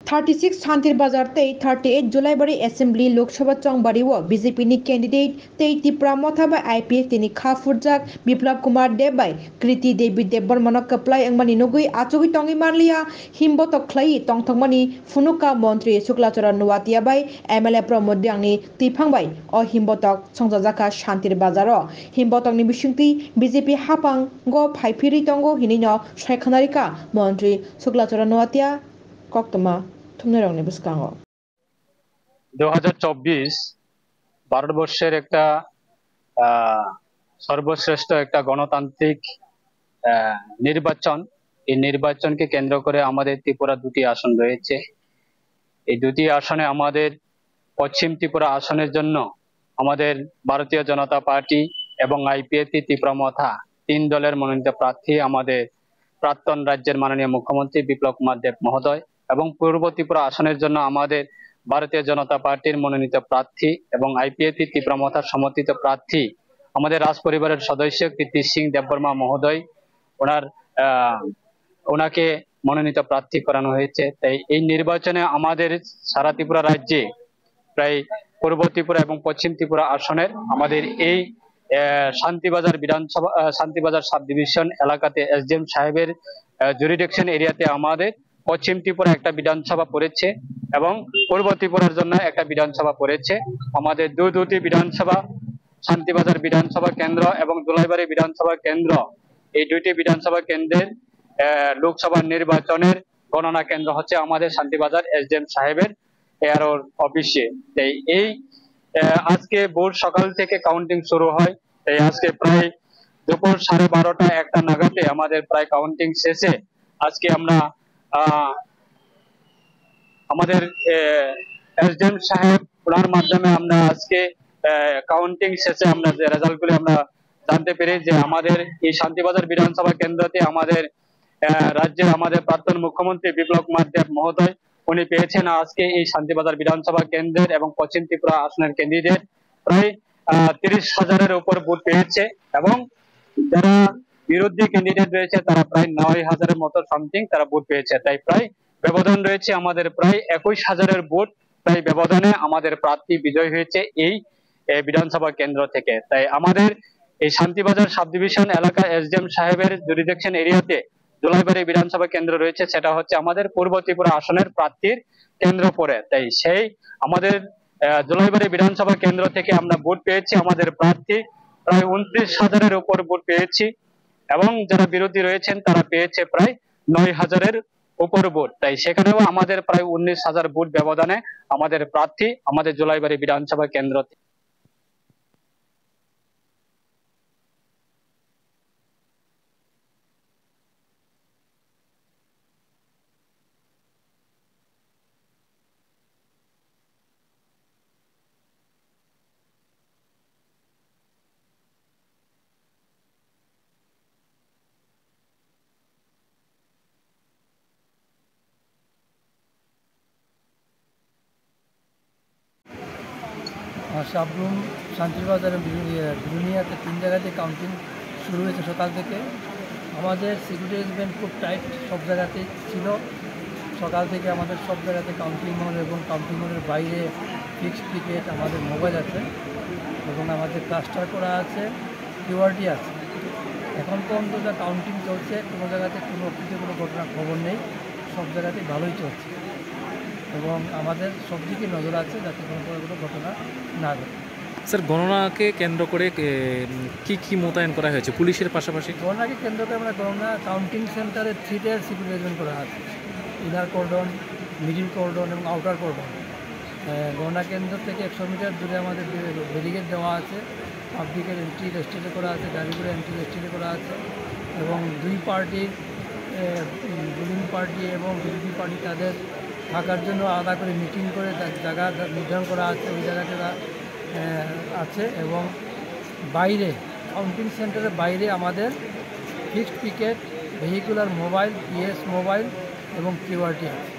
36 शांतिर बाजार तै 38 जुलाई बरी असेंबली लोकसभा चौंगबारी वो बीजेपी नि कैंडिडेट तै तिप्रा मोथाबा आईपीएफ तिनी खाफुरजाक बिप्लव कुमार देव बाई कृति देवी देवबर्मन कप्लाई अंगमानी नुगुई आचुगुई तंगी मारलिया हिमबतो खलाई तंगथंगमानी फुनुका मंत्री शुक्लाचरण नुवातिया बाई एमएलए प्रमोद दियांगनी तिफांग बाई अ हिमबतक संजाजाका शांतिर बाजारो हिमबतकनि बिसुंति बीजेपी हापांग गो फाइफिरि तंगो हिनिनो सायखानारिका मंत्री शुक्लाचरण नुवातिया कक्तमा 2024 ভারতবর্ষের একটা সর্বশ্রেষ্ঠ একটা গণতান্ত্রিক নির্বাচন। এই নির্বাচনকে কেন্দ্র করে আমাদের ত্রিপুরা দুটি আসন রয়েছে। এই দুটি আসনে আমাদের পশ্চিম ত্রিপুরা আসনের জন্য আমাদের ভারতীয় জনতা পার্টি এবং আইপিএফ ত্রিপুরা মথা 3 দলের মনোনীত প্রার্থী আমাদের প্রাক্তন রাজ্যের মাননীয় মুখ্যমন্ত্রী বিপ্লব কুমার দেব মহোদয় এবং পূর্ব ত্রিপুরা আসনের জন্য আমাদের ভারতীয় জনতা পার্টির মনোনীত প্রার্থী এবং আইপিএফ ত্রিপুরা মথার সমর্থিত প্রার্থী আমাদের রাজ পরিবারের সদস্য কীর্তি সিং দেববর্মা মহোদয় ওনাকে মনোনীত প্রার্থী করানো হয়েছে। তাই এই নির্বাচনে আমাদের সারা ত্রিপুরা রাজ্যে প্রায় পূর্ব ত্রিপুরা এবং পশ্চিম ত্রিপুরা আসনের আমাদের এই শান্তিবাজার সাব ডিভিশন এলাকাতে এসডিএম সাহেবের জুরিডিকশন এরিয়াতে আমাদের পশ্চিম ত্রিপুরা একটা বিধানসভা পড়েছে এবং পূর্ব ত্রিপুরার জন্য একটা বিধানসভা পড়েছে। আমাদের দুটি বিধানসভা শান্তিবাজার বিধানসভা কেন্দ্র এবং দুলাইবাড়ি বিধানসভা কেন্দ্র, এই দুইটি বিধানসভা কেন্দ্রের লোকসভা নির্বাচনের গণনা কেন্দ্র হচ্ছে আমাদের শান্তিবাজার এসডিএম সাহেবের এআরওর অফিসে। তাই এই আজকে ভোর সকাল থেকে কাউন্টিং শুরু হয়। তাই আজকে প্রায় দুপুর 12:30 একটা নাগাদে আমাদের প্রায় কাউন্টিং শেষে আজকে আমরা আমাদের এসডিএম সাহেব ওনার মাধ্যমে আমরা আজকে কাউন্টিং শেষে আমরা যে রেজাল্টগুলি আমরা জানতে পেরে যে আমাদের এই শান্তিবাজার বিধানসভা কেন্দ্রতে আমাদের রাজ্যের আমাদের প্রাক্তন মুখ্যমন্ত্রী বিপ্লব কুমার দেব মহোদয় উনি পেয়েছেন আজকে এই শান্তিবাজার বিধানসভা কেন্দ্রের এবং পশ্চিম ত্রিপুরা আসনের ক্যান্ডিডেট প্রায় 30,000-এর উপর ভোট পেয়েছে এবং যারা বিরোধী ক্যান্ডিডেট রয়েছে তারা প্রায় 9,000-এর মতো সামথিং তারা ভোট পেয়েছে। তাই প্রায় ব্যবধান রয়েছে আমাদের প্রায় 21,000-এর ভোট প্রায় ব্যবধানে আমাদের প্রার্থী বিজয় হয়েছে এই বিধানসভা কেন্দ্র থেকে। তাই আমাদের এই শান্তিবাজার সাব ডিভিশন এলাকা এসডিএম সাহেবের জুরিডিকশন এরিয়াতে দুলাইবাড়ি বিধানসভা কেন্দ্র রয়েছে, সেটা হচ্ছে আমাদের পূর্ব ত্রিপুরা আসনের প্রার্থীর কেন্দ্র পড়ে। তাই সেই আমাদের দুলাইবাড়ি বিধানসভা কেন্দ্র থেকে আমরা ভোট পেয়েছি আমাদের প্রার্থী প্রায় 29,000-এর উপর ভোট পেয়েছি এবং যারা বিরোধী রয়েছেন তারা পেয়েছে প্রায় 9,000-এর উপর ভোট। তাই সেখানেও আমাদের প্রায় 19,000 ভোট ব্যবধানে আমাদের প্রার্থী আমাদের দুলাইবাড়ি বিধানসভা কেন্দ্র সাবরুম শান্তিবাজার বিরুনিয়াতে 3 জায়গাতে কাউন্টিং শুরু হয়েছে সকাল থেকে। আমাদের সিকিউরিটি অ্যারেঞ্জমেন্ট খুব টাইট, সব জায়গাতেই ছিল। সকাল থেকে আমাদের সব জায়গাতে কাউন্টিং হল এবং কাউন্টিং হলের বাইরে ফিক্সড টিকেট, আমাদের মোবাইল আছে এবং আমাদের ক্লাস্টার করা আছে, কিউআরটি আছে। এখন পর্যন্ত যা কাউন্টিং চলছে কোনো জায়গাতে কোনো ঘটনা খবর নেই, সব জায়গাতেই ভালোই চলছে এবং আমাদের সব দিকে নজর আছে যাতে কোনো ঘটনা না ঘটে। স্যার, গণনাকে কেন্দ্র করে কি মোতায়েন করা হয়েছে পুলিশের পাশাপাশি? গণনাকে কেন্দ্র করে আমরা গণনা কাউন্টিং সেন্টারে 3 টায়ার সিকিউরিটি অ্যারেঞ্জমেন্ট করা আছে, ইনার কর্ডন, মিডিল কর্ডন এবং আউটার কর্ডন। গণনা কেন্দ্র থেকে 100 মিটার দূরে আমাদের ব্যারিকেড দেওয়া আছে, পাবলিকের এন্ট্রি রেস্ট্রিক্ট করা আছে, গাড়িগুলো এন্ট্রি রেস্ট্রিক্ট করা আছে এবং দুই পার্টির রুলিং পার্টি এবং বিরোধী পার্টি তাদের থাকার জন্য আলাদা করে মিটিং করে জায়গা নির্ধারণ করা আছে, ওই জায়গাতে আছে এবং বাইরে কাউন্টিং সেন্টারের বাইরে আমাদের fixed ticket, vehicular mobile, PS mobile এবং কিউআরটি আছে।